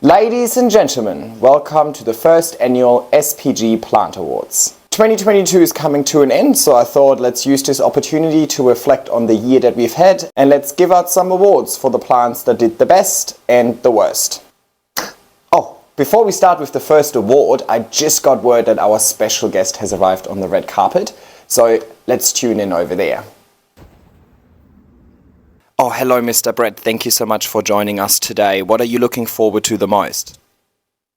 Ladies and gentlemen, welcome to the first annual SPG Plant Awards. 2022 is coming to an end, so I thought let's use this opportunity to reflect on the year that we've had and let's give out some awards for the plants that did the best and the worst. Oh, before we start with the first award, I just got word that our special guest has arrived on the red carpet, so let's tune in over there. Oh, hello, Mr. Brett. Thank you so much for joining us today. What are you looking forward to the most?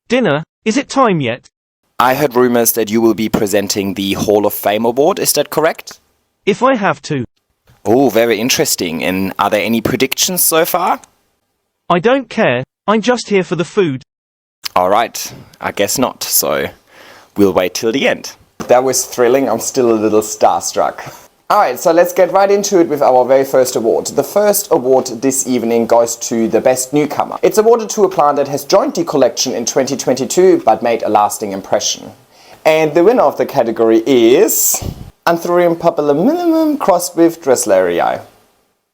Dinner? Is it time yet? I heard rumors that you will be presenting the Hall of Fame award. Is that correct? If I have to. Oh, very interesting. And are there any predictions so far? I don't care. I'm just here for the food. All right. I guess not. So we'll wait till the end. That was thrilling. I'm still a little starstruck. Alright, so let's get right into it with our very first award. The first award this evening goes to the best newcomer. It's awarded to a plant that has joined the collection in 2022 but made a lasting impression. And the winner of the category is Anthurium papillominimum crossed with Dressleria.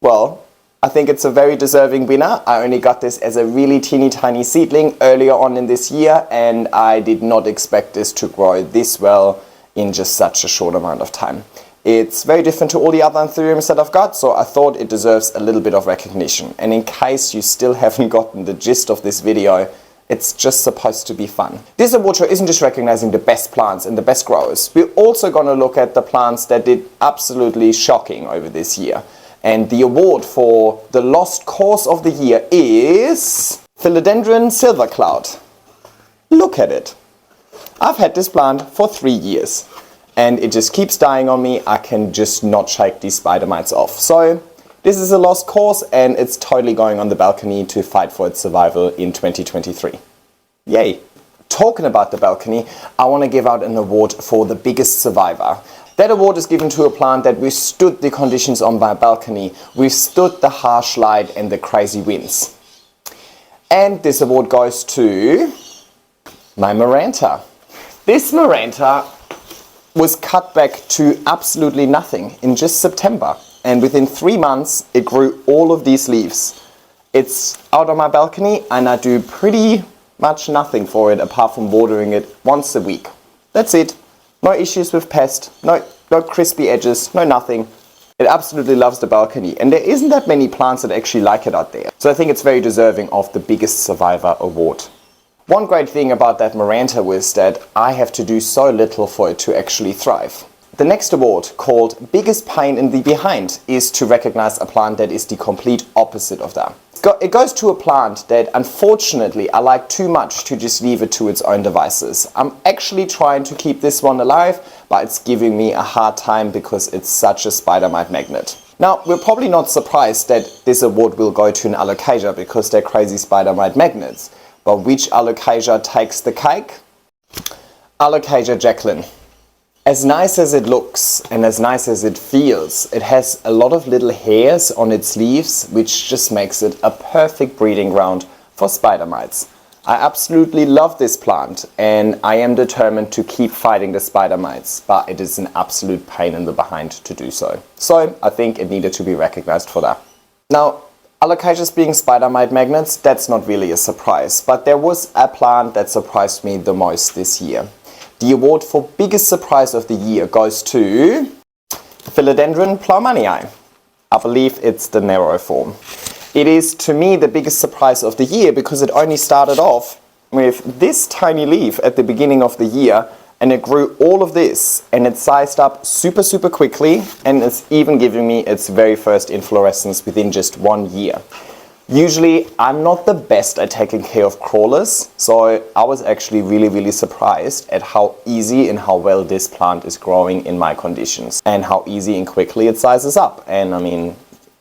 Well, I think it's a very deserving winner. I only got this as a really teeny tiny seedling earlier on in this year and I did not expect this to grow this well in just such a short amount of time. It's very different to all the other anthuriums that I've got, so I thought it deserves a little bit of recognition. And in case you still haven't gotten the gist of this video, it's just supposed to be fun. This award show isn't just recognizing the best plants and the best growers. We're also going to look at the plants that did absolutely shocking over this year. And the award for the lost cause of the year is Philodendron Silver Cloud. Look at it. I've had this plant for 3 years. And it just keeps dying on me. I can just not shake these spider mites off. So this is a lost cause and it's totally going on the balcony to fight for its survival in 2023. Yay! Talking about the balcony, I want to give out an award for the biggest survivor. That award is given to a plant that withstood the conditions on my balcony, withstood the harsh light and the crazy winds. And this award goes to my Maranta. This Maranta was cut back to absolutely nothing in just September, and within 3 months it grew all of these leaves. It's out on my balcony and I do pretty much nothing for it apart from watering it once a week. That's it. No issues with pest, no crispy edges, no nothing. It absolutely loves the balcony and there isn't that many plants that actually like it out there. So I think it's very deserving of the biggest survivor award. One great thing about that Maranta was that I have to do so little for it to actually thrive. The next award, called Biggest Pain in the Behind, is to recognize a plant that is the complete opposite of that. It goes to a plant that unfortunately I like too much to just leave it to its own devices. I'm actually trying to keep this one alive, but it's giving me a hard time because it's such a spider mite magnet. Now, we're probably not surprised that this award will go to an Alocasia because they're crazy spider mite magnets. But which Alocasia takes the cake? Alocasia Jacqueline. As nice as it looks and as nice as it feels, it has a lot of little hairs on its leaves, which just makes it a perfect breeding ground for spider mites. I absolutely love this plant and I am determined to keep fighting the spider mites, but it is an absolute pain in the behind to do so. So I think it needed to be recognized for that. Now, Alocasias being spider mite magnets, that's not really a surprise, but there was a plant that surprised me the most this year. The award for biggest surprise of the year goes to Philodendron plowmanii. I believe it's the narrow form. It is to me the biggest surprise of the year because it only started off with this tiny leaf at the beginning of the year and it grew all of this and it sized up super quickly and it's even giving me its very first inflorescence within just 1 year. Usually I'm not the best at taking care of crawlers, so I was actually really surprised at how easy and how well this plant is growing in my conditions and how easy and quickly it sizes up. And I mean,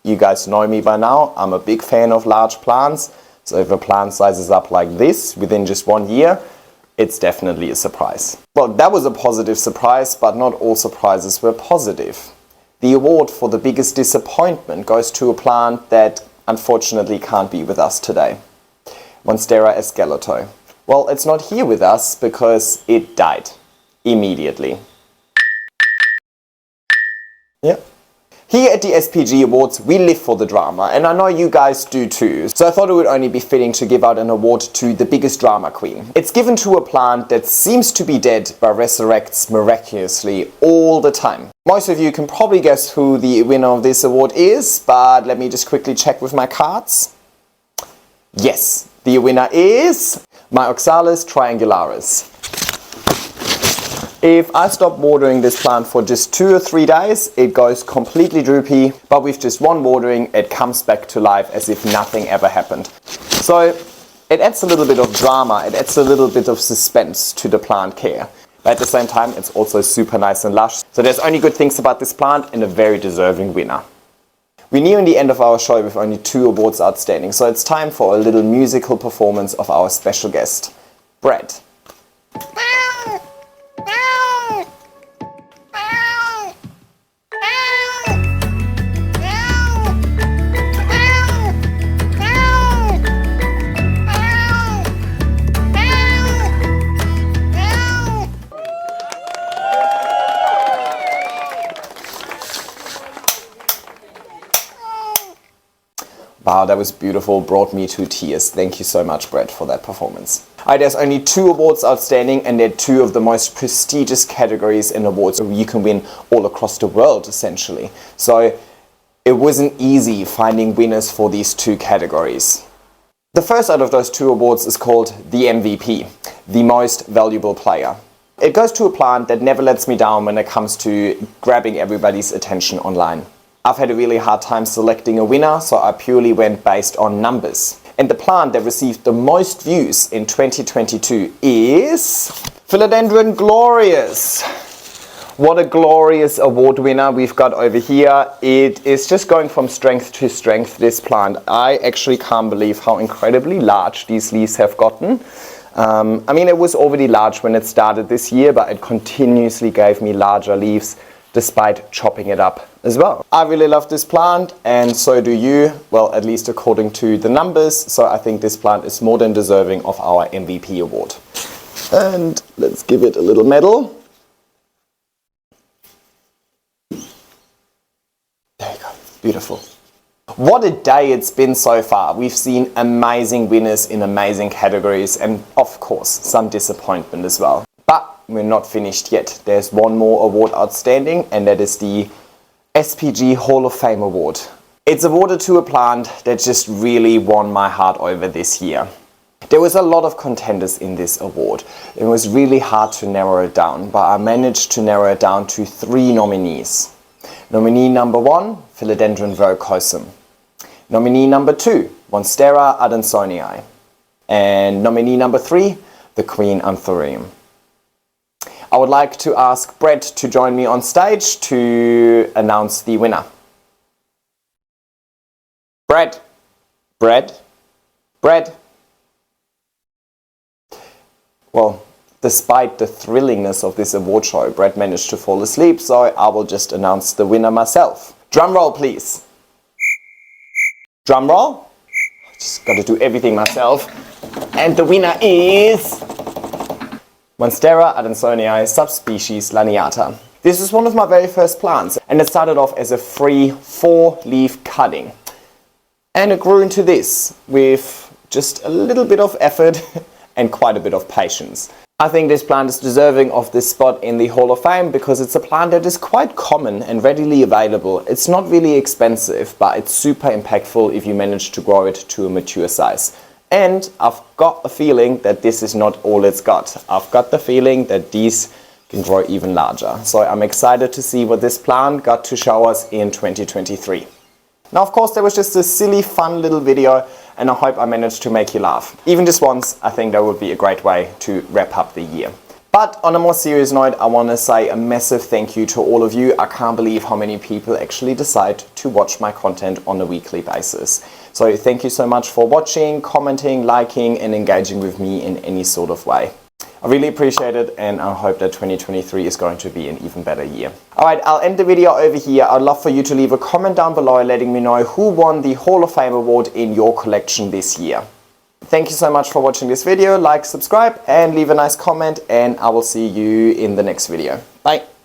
you guys know me by now, I'm a big fan of large plants, so if a plant sizes up like this within just 1 year, it's definitely a surprise. Well, that was a positive surprise, but not all surprises were positive. The award for the biggest disappointment goes to a plant that unfortunately can't be with us today. Monstera esqueleto. Well, it's not here with us because it died immediately. Yep. Here at the SPG Awards, we live for the drama, and I know you guys do too, so I thought it would only be fitting to give out an award to the biggest drama queen. It's given to a plant that seems to be dead but resurrects miraculously all the time. Most of you can probably guess who the winner of this award is, but let me just quickly check with my cards. Yes, the winner is my Oxalis triangularis. If I stop watering this plant for just 2 or 3 days, it goes completely droopy, but with just one watering, it comes back to life as if nothing ever happened. So it adds a little bit of drama, it adds a little bit of suspense to the plant care. But at the same time, it's also super nice and lush. So there's only good things about this plant and a very deserving winner. We're nearing the end of our show with only 2 awards outstanding, so it's time for a little musical performance of our special guest, Brett. Wow, that was beautiful, brought me to tears. Thank you so much, Brett, for that performance. Alright, there's only 2 awards outstanding, and they're 2 of the most prestigious categories in awards where you can win all across the world, essentially. So it wasn't easy finding winners for these 2 categories. The first out of those 2 awards is called the MVP, the most valuable player. It goes to a plant that never lets me down when it comes to grabbing everybody's attention online. I've had a really hard time selecting a winner, so I purely went based on numbers. And the plant that received the most views in 2022 is Philodendron Glorious. What a glorious award winner we've got over here. It is just going from strength to strength, this plant. I actually can't believe how incredibly large these leaves have gotten. I mean, it was already large when it started this year, but it continuously gave me larger leaves despite chopping it up as well. I really love this plant, and so do you, well, at least according to the numbers, so I think this plant is more than deserving of our MVP award. And let's give it a little medal. There you go, beautiful. What a day it's been so far. We've seen amazing winners in amazing categories, and of course, some disappointment as well. But we're not finished yet. There's one more award outstanding, and that is the SPG Hall of Fame Award. It's awarded to a plant that just really won my heart over this year. There was a lot of contenders in this award. It was really hard to narrow it down, but I managed to narrow it down to 3 nominees. Nominee number 1, Philodendron verrucosum. Nominee number 2, Monstera adansonii. And nominee number 3, the Queen Anthurium. I would like to ask Brett to join me on stage to announce the winner. Brett. Well, despite the thrillingness of this award show, Brett managed to fall asleep, so I will just announce the winner myself. Drum roll, please. Drum roll. Just got to do everything myself. And the winner is Monstera adansonii subspecies laniata. This is one of my very first plants, and it started off as a free 4-leaf cutting. And it grew into this with just a little bit of effort and quite a bit of patience. I think this plant is deserving of this spot in the Hall of Fame because it's a plant that is quite common and readily available. It's not really expensive, but it's super impactful if you manage to grow it to a mature size. And I've got a feeling that this is not all it's got. I've got the feeling that these can grow even larger. So I'm excited to see what this plant got to show us in 2023. Now, of course, there was just a silly, fun little video, and I hope I managed to make you laugh. Even just once, I think that would be a great way to wrap up the year. But on a more serious note, I want to say a massive thank you to all of you. I can't believe how many people actually decide to watch my content on a weekly basis. So thank you so much for watching, commenting, liking, and engaging with me in any sort of way. I really appreciate it, and I hope that 2023 is going to be an even better year. Alright, I'll end the video over here. I'd love for you to leave a comment down below letting me know who won the Hall of Fame award in your collection this year. Thank you so much for watching this video. Like, subscribe, and leave a nice comment, and I will see you in the next video. Bye!